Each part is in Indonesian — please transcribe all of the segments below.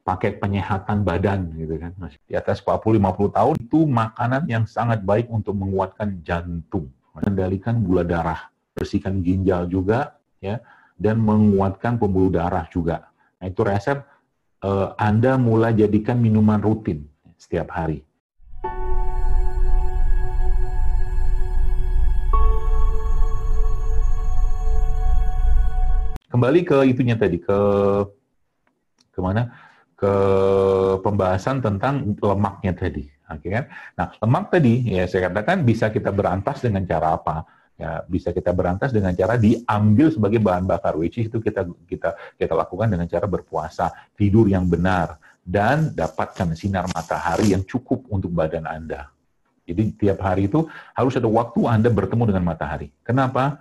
pakai penyehatan badan gitu kan. Di atas 40-50 tahun itu makanan yang sangat baik untuk menguatkan jantung, mengendalikan gula darah, bersihkan ginjal juga ya, dan menguatkan pembuluh darah juga. Nah, itu resep Anda mulai jadikan minuman rutin setiap hari. Kembali ke itunya tadi, ke mana? Ke pembahasan tentang lemaknya tadi. Oke kan? Nah, lemak tadi ya saya katakan bisa kita berantas dengan cara apa? Ya, bisa kita berantas dengan cara diambil sebagai bahan bakar, which is itu kita lakukan dengan cara berpuasa, tidur yang benar, dan dapatkan sinar matahari yang cukup untuk badan Anda. Jadi tiap hari itu harus ada waktu Anda bertemu dengan matahari. Kenapa?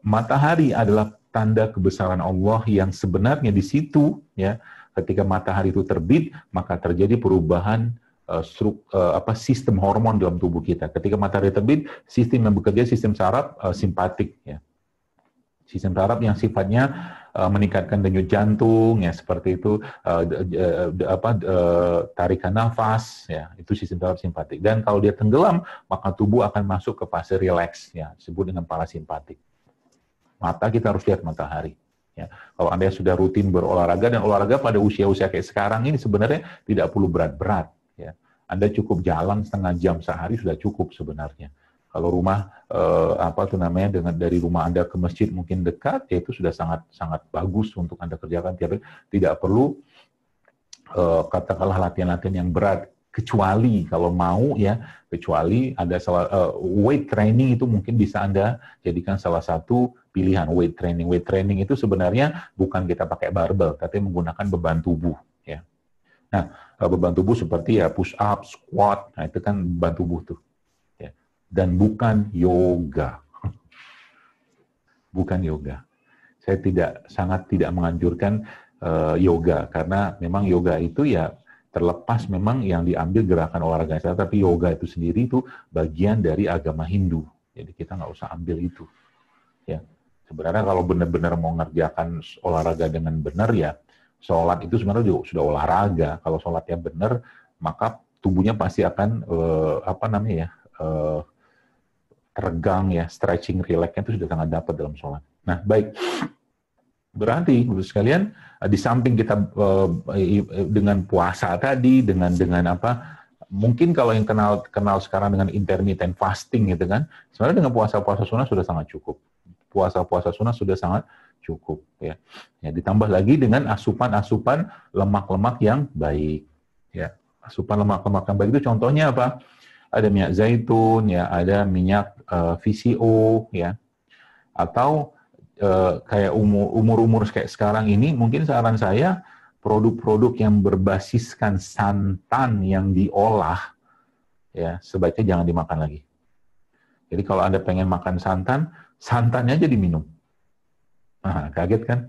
Matahari adalah tanda kebesaran Allah yang sebenarnya di situ ya, ketika matahari itu terbit maka terjadi perubahan sistem hormon dalam tubuh kita. Ketika matahari terbit, sistem yang bekerja sistem saraf simpatik ya. Sistem saraf yang sifatnya meningkatkan denyut jantung ya, seperti itu, tarikan nafas ya, itu sistem saraf simpatik. Dan kalau dia tenggelam maka tubuh akan masuk ke fase rileks ya, disebut dengan parasimpatik. Mata kita harus lihat matahari. Ya. Kalau Anda sudah rutin berolahraga, dan olahraga pada usia-usia kayak sekarang ini sebenarnya tidak perlu berat-berat. Ya. Anda cukup jalan setengah jam sehari sudah cukup sebenarnya. Kalau rumah dari rumah Anda ke masjid mungkin dekat, ya itu sudah sangat bagus untuk Anda kerjakan tiap hari. Tidak perlu katakanlah latihan-latihan yang berat. Kecuali kalau mau ya, kecuali ada weight training itu mungkin bisa Anda jadikan salah satu pilihan weight training. Weight training itu sebenarnya bukan kita pakai barbel, tapi menggunakan beban tubuh ya. Nah, beban tubuh seperti ya push up, squat, nah itu kan beban tubuh tuh. Ya. Dan bukan yoga. Bukan yoga. Saya sangat tidak menganjurkan yoga, karena memang yoga itu ya terlepas memang yang diambil gerakan olahraga, tapi yoga itu sendiri itu bagian dari agama Hindu. Jadi kita nggak usah ambil itu. Ya, sebenarnya kalau benar-benar mau ngerjakan olahraga dengan benar ya, sholat itu sebenarnya juga sudah olahraga. Kalau sholatnya benar, maka tubuhnya pasti akan teregang ya, stretching, relaxnya itu sudah sangat dapat dalam sholat. Nah, baik. Berarti, Bapak sekalian, di samping kita dengan puasa tadi, dengan apa, mungkin kalau yang kenal sekarang dengan intermittent fasting gitu kan, sebenarnya dengan puasa-puasa sunnah sudah sangat cukup. Puasa-puasa sunnah sudah sangat cukup ya. Ya, ditambah lagi dengan asupan lemak-lemak yang baik. Ya, asupan lemak-lemak yang baik itu contohnya apa? Ada minyak zaitun, ya, ada minyak VCO, ya, atau kayak umur kayak sekarang ini, mungkin saran saya produk-produk yang berbasiskan santan yang diolah ya sebaiknya jangan dimakan lagi. Jadi kalau Anda pengen makan santannya aja diminum. Nah, kaget kan?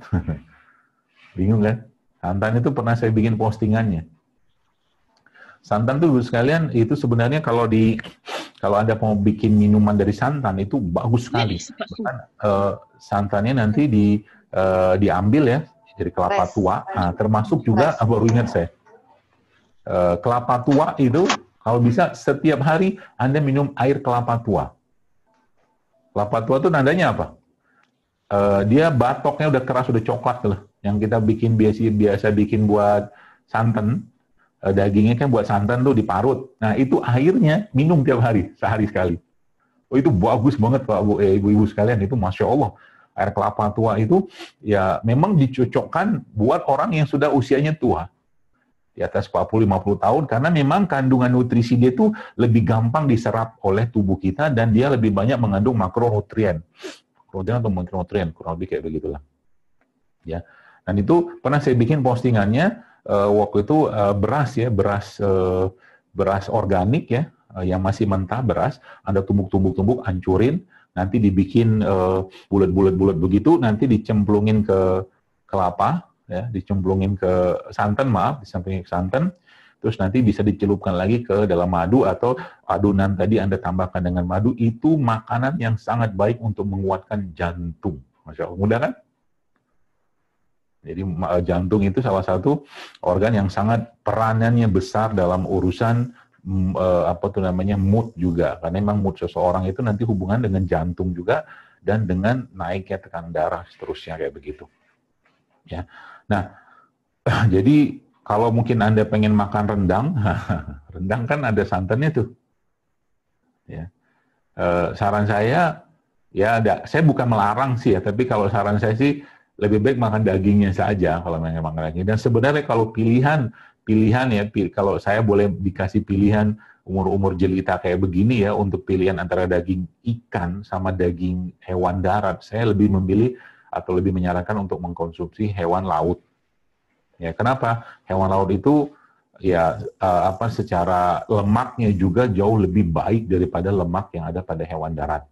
Bingung kan? Santan itu pernah saya bikin postingannya. Santan tuh sekalian itu sebenarnya kalau Anda mau bikin minuman dari santan itu bagus sekali. Bahkan santannya nanti diambil ya dari kelapa tua. Nah, termasuk juga baru ingat saya kelapa tua itu kalau bisa setiap hari Anda minum air kelapa tua. Kelapa tua itu tandanya apa? Dia batoknya udah keras, udah coklat loh. Yang kita biasa bikin buat santan. Dagingnya kan buat santan tuh diparut. Nah, itu airnya minum tiap hari, sehari sekali. Oh, itu bagus banget Pak Ibu-ibu sekalian, itu Masya Allah. Air kelapa tua itu ya memang dicocokkan buat orang yang sudah usianya tua. Di atas 40-50 tahun, karena memang kandungan nutrisi dia itu lebih gampang diserap oleh tubuh kita dan dia lebih banyak mengandung makronutrien. Makronutrien atau mikronutrien, kurang lebih kayak begitulah. Ya. Dan itu pernah saya bikin postingannya, waktu itu beras organik ya, yang masih mentah beras, Anda tumbuk, hancurin, nanti dibikin bulat-bulat begitu, nanti dicemplungin ke kelapa, ya, dicemplungin ke santan, terus nanti bisa dicelupkan lagi ke dalam madu atau adonan tadi Anda tambahkan dengan madu. Itu makanan yang sangat baik untuk menguatkan jantung. Masya Allah, mudah kan? Jadi jantung itu salah satu organ yang sangat peranannya besar dalam urusan mood juga. Karena memang mood seseorang itu nanti hubungan dengan jantung juga dan dengan naiknya tekanan darah seterusnya kayak begitu. Ya. Nah, jadi kalau mungkin Anda pengen makan rendang, rendang kan ada santannya tuh. Ya. Saran saya, saya bukan melarang sih ya, tapi kalau saran saya sih lebih baik makan dagingnya saja kalau pengen makan daging. Dan sebenarnya kalau pilihan ya, kalau saya boleh dikasih pilihan umur-umur jelita kayak begini ya, untuk pilihan antara daging ikan sama daging hewan darat, saya lebih memilih atau lebih menyarankan untuk mengkonsumsi hewan laut. Ya, kenapa? Hewan laut itu ya secara lemaknya juga jauh lebih baik daripada lemak yang ada pada hewan darat.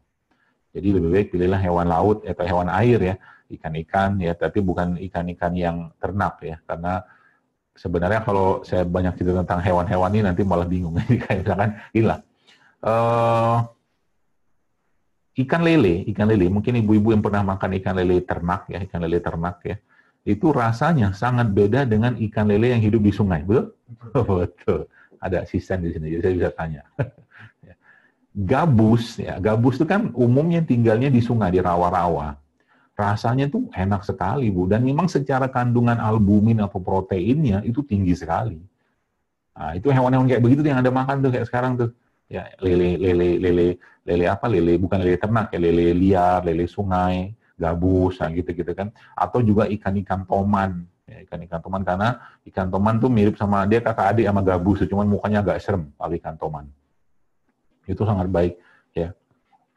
Jadi lebih baik pilihlah hewan laut atau hewan air ya, ikan-ikan ya, tapi bukan ikan-ikan yang ternak ya, karena sebenarnya kalau saya banyak cerita tentang hewan-hewan ini nanti malah bingung. Kayak misalkan inilah ikan lele, mungkin ibu-ibu yang pernah makan ikan lele ternak ya, itu rasanya sangat beda dengan ikan lele yang hidup di sungai, betul? Betul. Ada asisten di sini, jadi saya bisa tanya. Gabus itu kan umumnya tinggalnya di sungai, di rawa-rawa. Rasanya tuh enak sekali, Bu. Dan memang secara kandungan albumin atau proteinnya itu tinggi sekali. Nah, itu hewan-hewan kayak begitu yang Anda makan tuh kayak sekarang tuh. Ya, lele bukan lele ternak ya, lele liar, lele sungai, gabus, nah gitu-gitu kan. Atau juga ikan-ikan toman. Ya, ikan-ikan toman, karena ikan toman tuh mirip sama, dia kakak adik sama gabus, cuman mukanya agak serem kalau ikan toman. Itu sangat baik ya.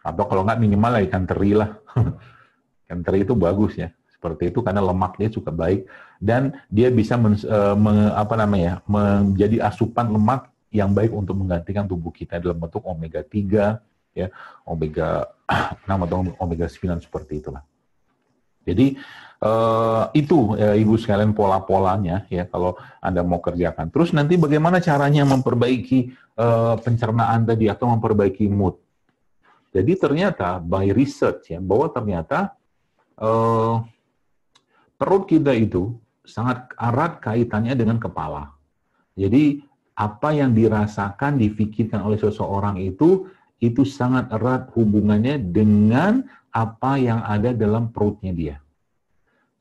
Atau kalau nggak minimal lah ikan teri lah. Ikan teri itu bagus ya. Seperti itu karena lemaknya juga baik dan dia bisa menjadi asupan lemak yang baik untuk menggantikan tubuh kita dalam bentuk omega 3 ya, omega 6 atau omega 9 seperti itulah. Jadi itu Ibu sekalian pola-polanya ya kalau Anda mau kerjakan. Terus nanti bagaimana caranya memperbaiki pencernaan tadi atau memperbaiki mood. Jadi ternyata by research ya bahwa ternyata perut kita itu sangat erat kaitannya dengan kepala. Jadi apa yang dirasakan, difikirkan oleh seseorang itu sangat erat hubungannya dengan apa yang ada dalam perutnya dia.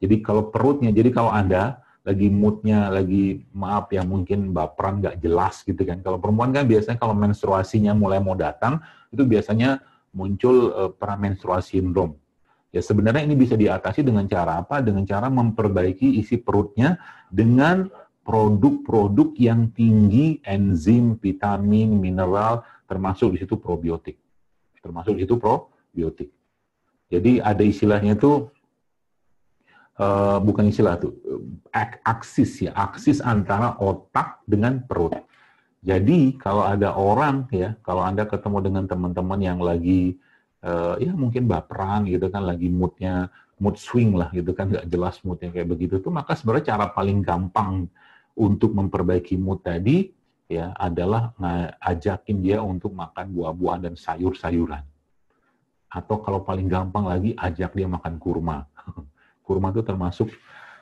Jadi kalau Anda lagi moodnya, lagi maaf ya mungkin baperan nggak jelas gitu kan. Kalau perempuan kan biasanya kalau menstruasinya mulai mau datang, itu biasanya muncul pramenstruasi sindrom. Ya sebenarnya ini bisa diatasi dengan cara apa? Dengan cara memperbaiki isi perutnya dengan produk-produk yang tinggi enzim, vitamin, mineral, termasuk di situ probiotik. Jadi ada istilahnya itu bukan istilah tuh, aksis antara otak dengan perut. Jadi kalau ada orang ya, kalau Anda ketemu dengan teman-teman yang lagi ya mungkin baperan gitu kan, lagi mood swing lah gitu kan, nggak jelas moodnya kayak begitu tuh, maka sebenarnya cara paling gampang untuk memperbaiki mood tadi ya adalah ajakin dia untuk makan buah-buahan dan sayur-sayuran. Atau kalau paling gampang lagi, ajak dia makan kurma. Kurma itu termasuk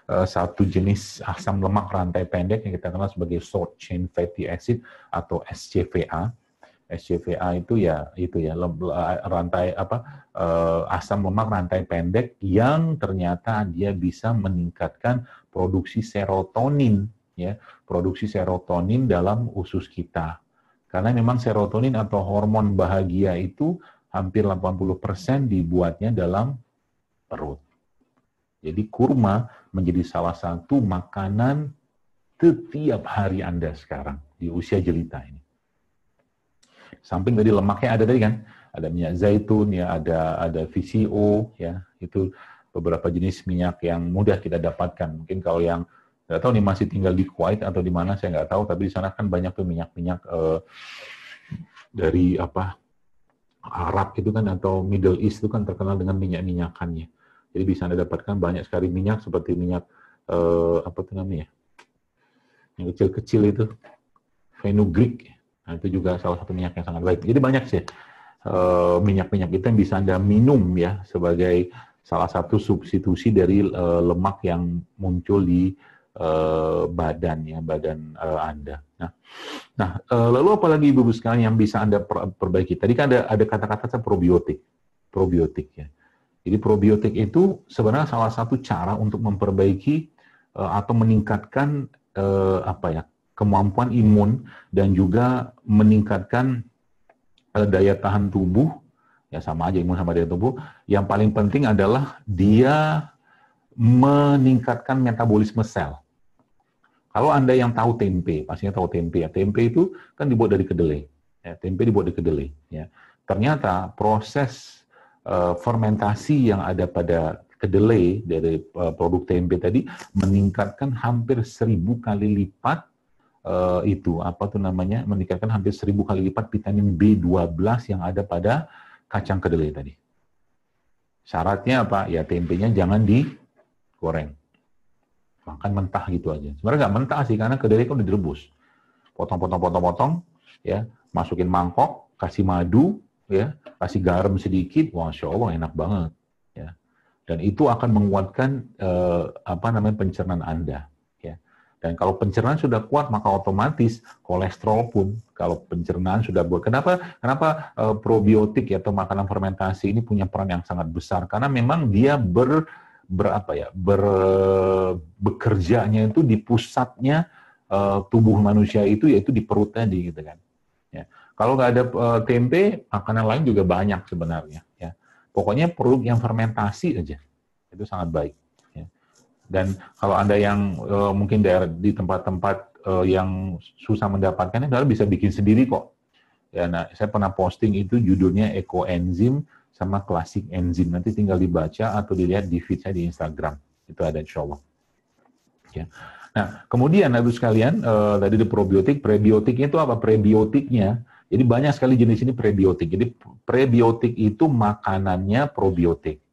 satu jenis asam lemak rantai pendek yang kita kenal sebagai short chain fatty acid atau SCFA. SCFA itu ya rantai asam lemak rantai pendek yang ternyata dia bisa meningkatkan produksi serotonin ya, produksi serotonin dalam usus kita. Karena memang serotonin atau hormon bahagia itu hampir 80% dibuatnya dalam perut. Jadi kurma menjadi salah satu makanan setiap hari Anda sekarang di usia jelita ini. Samping tadi lemaknya ada tadi kan, ada minyak zaitun ya, ada VCO ya, itu beberapa jenis minyak yang mudah kita dapatkan. Mungkin kalau yang nggak tahu nih masih tinggal di Kuwait atau di mana saya nggak tahu, tapi di sana kan banyak tuh minyak-minyak dari Arab itu kan atau Middle East itu kan terkenal dengan minyak-minyakannya. Jadi bisa Anda dapatkan banyak sekali minyak seperti minyak yang kecil-kecil itu fenugreek. Nah, itu juga salah satu minyak yang sangat baik. Jadi banyak sih minyak-minyak itu yang bisa Anda minum ya sebagai salah satu substitusi dari lemak yang muncul di badan Anda. Lalu apalagi Ibu sekalian yang bisa Anda perbaiki? Tadi kan ada kata-kata probiotik ya. Jadi probiotik itu sebenarnya salah satu cara untuk memperbaiki atau meningkatkan kemampuan imun dan juga meningkatkan daya tahan tubuh. Ya sama aja imun sama daya tubuh. Yang paling penting adalah dia meningkatkan metabolisme sel. Kalau Anda yang tahu tempe, pastinya tahu tempe ya. Tempe itu kan dibuat dari kedelai. Ya, tempe dibuat dari kedelai. Ya. Ternyata proses fermentasi yang ada pada kedelai dari produk tempe tadi meningkatkan hampir 1000 kali lipat meningkatkan hampir 1000 kali lipat vitamin B12 yang ada pada kacang kedelai tadi. Syaratnya apa? Ya tempenya jangan digoreng. Makan mentah gitu aja. Sebenarnya nggak mentah sih, karena kedelai kan udah direbus. Potong-potong, ya, masukin mangkok, kasih madu, ya, kasih garam sedikit, Masya Allah enak banget. Ya. Dan itu akan menguatkan pencernaan Anda. Ya. Dan kalau pencernaan sudah kuat, maka otomatis kolesterol pun, kalau pencernaan sudah buat. Kenapa probiotik atau makanan fermentasi ini punya peran yang sangat besar? Karena memang dia bekerjanya itu di pusatnya tubuh manusia itu, yaitu di perut tadi gitu kan. Ya. Kalau nggak ada tempe, makanan lain juga banyak sebenarnya. Ya. Pokoknya produk yang fermentasi aja itu sangat baik. Ya. Dan kalau Anda yang mungkin di tempat-tempat yang susah mendapatkannya, Anda bisa bikin sendiri kok. Ya, nah, saya pernah posting itu judulnya ekoenzim sama klasik enzim. Nanti tinggal dibaca atau dilihat di feed saya di Instagram. Itu ada insya Allah. Ya. Nah, kemudian Ibu sekalian, tadi ada probiotik. Prebiotiknya itu apa? Prebiotiknya, jadi banyak sekali jenis ini prebiotik. Jadi prebiotik itu makanannya probiotik.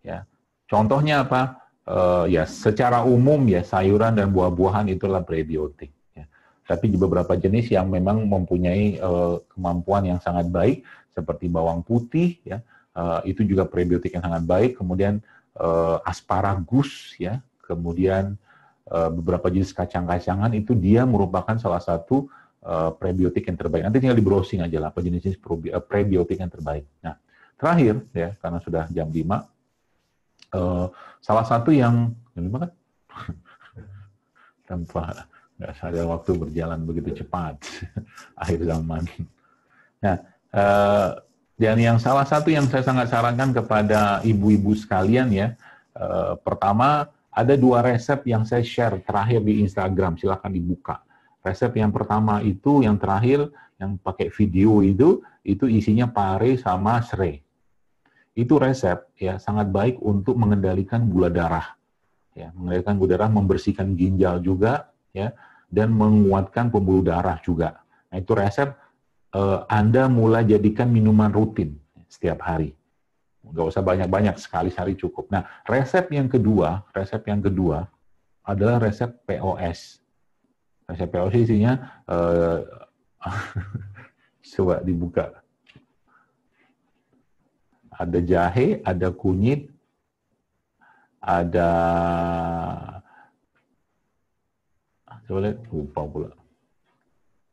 Ya. Contohnya apa? Ya, secara umum ya sayuran dan buah-buahan itulah prebiotik. Ya. Tapi di beberapa jenis yang memang mempunyai kemampuan yang sangat baik, seperti bawang putih, ya, itu juga prebiotik yang sangat baik. Kemudian asparagus, ya, kemudian beberapa jenis kacang-kacangan itu dia merupakan salah satu prebiotik yang terbaik. Nanti tinggal di browsing aja lah apa jenis prebiotik yang terbaik. Nah, terakhir ya, karena sudah jam 5, salah satu yang jam 5 kan? Tanpa nggak sadar waktu berjalan begitu cepat akhir zaman. Nah, dan yang salah satu yang saya sangat sarankan kepada ibu-ibu sekalian ya, pertama ada 2 resep yang saya share terakhir di Instagram, silahkan dibuka. Resep yang pertama itu, yang terakhir, yang pakai video itu isinya pare sama serai. Itu resep ya sangat baik untuk mengendalikan gula darah, ya, mengendalikan gula darah, membersihkan ginjal juga, ya, dan menguatkan pembuluh darah juga. Nah itu resep Anda mulai jadikan minuman rutin setiap hari. Nggak usah banyak-banyak, sekali sehari cukup. Nah, resep yang kedua adalah resep POS. Resep POS isinya, coba dibuka. Ada jahe, ada kunyit, ada, coba lihat, lupa pula.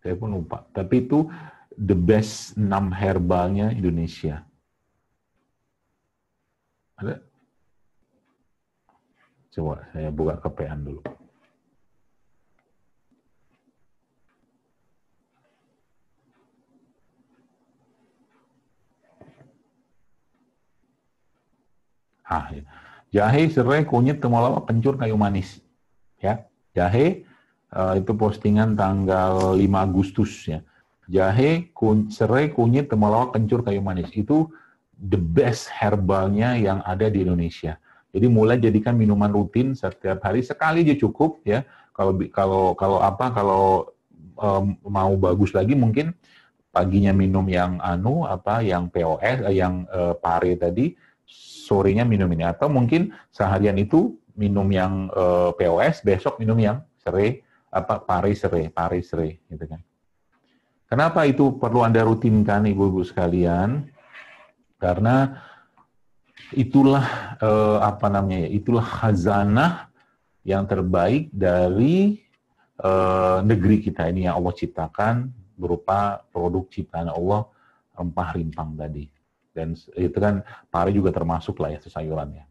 Saya pun lupa. Tapi itu the best 6 herbalnya Indonesia. Ada? Coba saya buka kepean dulu. Ya. Jahe, serai, kunyit, temulawak, kencur, kayu manis. Ya, jahe itu postingan tanggal 5 Agustus ya. Jahe, serai, kunyit, temulawak, kencur, kayu manis. Itu the best herbalnya yang ada di Indonesia. Jadi mulai jadikan minuman rutin setiap hari, sekali aja cukup ya. Kalau mau bagus lagi mungkin paginya minum yang yang POS, yang pare tadi, sorenya minum ini, atau mungkin seharian itu minum yang POS, besok minum yang serai, pare serai gitu kan. Kenapa itu perlu Anda rutinkan Ibu-ibu sekalian? Karena itulah apa namanya ya, itulah khazanah yang terbaik dari negeri kita ini yang Allah ciptakan berupa produk ciptaan Allah, rempah rimpang tadi. Dan itu kan pari juga termasuk lah ya, sayurannya.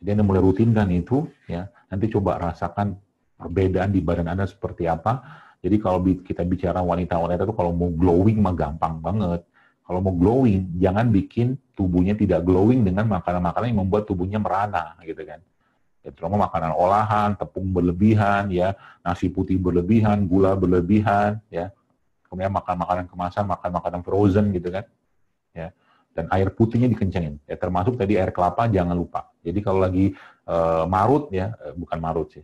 Jadi Anda mulai rutinkan itu, ya, nanti coba rasakan perbedaan di badan Anda seperti apa. Jadi kalau kita bicara wanita-wanita itu kalau mau glowing mah gampang banget. Kalau mau glowing, jangan bikin tubuhnya tidak glowing dengan makanan-makanan yang membuat tubuhnya merana, gitu kan. Ya, terutama makanan olahan, tepung berlebihan, ya, nasi putih berlebihan, gula berlebihan, ya. Kemudian makan makanan kemasan, makan makanan frozen, gitu kan. Ya. Dan air putihnya dikencengin. Ya, termasuk tadi air kelapa jangan lupa. Jadi kalau lagi marut, ya, bukan marut sih.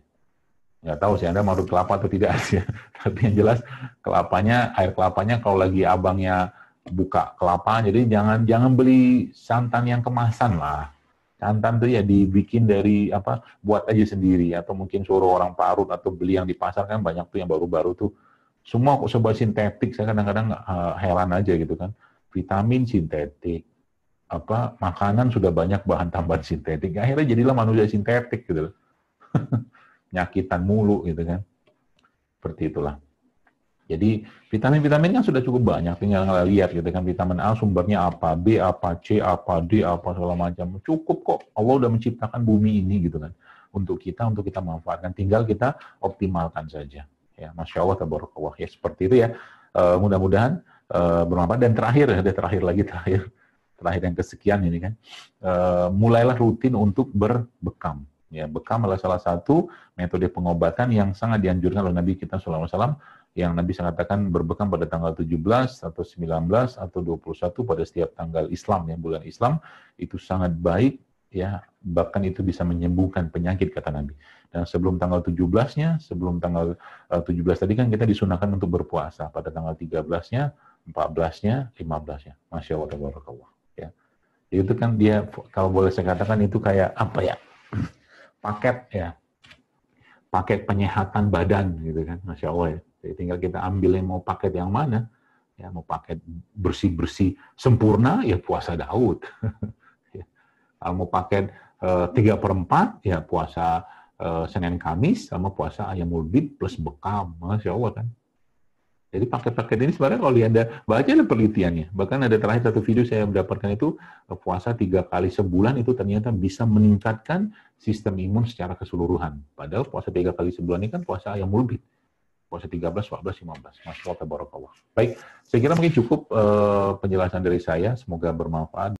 Nggak tahu sih Anda marut kelapa atau tidak sih. Tapi yang jelas kelapanya, air kelapanya kalau lagi abangnya buka kelapa, jadi jangan beli santan yang kemasan lah. Santan tuh ya dibikin dari apa, buat aja sendiri, atau mungkin suruh orang parut atau beli yang di pasar kan banyak tuh yang baru-baru tuh. Semua kok serba sintetik, saya kadang-kadang heran aja gitu kan. Vitamin sintetik, apa makanan sudah banyak bahan tambahan sintetik, akhirnya jadilah manusia sintetik gitu loh. Nyakitan mulu gitu kan. Seperti itulah. Jadi vitamin-vitamin kan sudah cukup banyak, tinggal lihat gitu kan, vitamin A sumbernya apa, B apa, C apa, D apa, segala macam. Cukup kok, Allah udah menciptakan bumi ini gitu kan, untuk kita manfaatkan, tinggal kita optimalkan saja. Ya, Masya Allah, tabarakallah. Ya, seperti itu ya. Mudah-mudahan bermanfaat. Dan terakhir yang kesekian ini kan, mulailah rutin untuk berbekam. Ya, bekam adalah salah satu metode pengobatan yang sangat dianjurkan oleh Nabi kita SAW, yang Nabi katakan berbekam pada tanggal 17 atau 19 atau 21 pada setiap tanggal Islam, ya, bulan Islam, itu sangat baik, ya, bahkan itu bisa menyembuhkan penyakit kata Nabi. Dan sebelum tanggal 17-nya, sebelum tanggal 17 tadi kan kita disunahkan untuk berpuasa, pada tanggal 13-nya, 14-nya, 15-nya. Masya Allah, tabarakallah. Ya. Itu kan dia, kalau boleh saya katakan itu kayak apa ya, paket ya, paket penyehatan badan gitu kan, Masya Allah ya. Jadi tinggal kita ambil yang mau paket yang mana, ya, mau paket bersih-bersih sempurna, ya puasa Daud. Kalau mau paket 3/4, ya puasa Senin Kamis, sama puasa Ayamul Bid plus bekam, Masya Allah kan. Jadi paket-paket ini sebenarnya kalau Anda baca ada penelitiannya, bahkan ada terakhir satu video saya mendapatkan itu, puasa 3 kali sebulan itu ternyata bisa meningkatkan sistem imun secara keseluruhan. Padahal puasa 3 kali sebulan ini kan puasa Ayamul Bid. Puasa 13, 14, 15. Masya Allah, tabarakallah. Baik, saya kira mungkin cukup penjelasan dari saya. Semoga bermanfaat.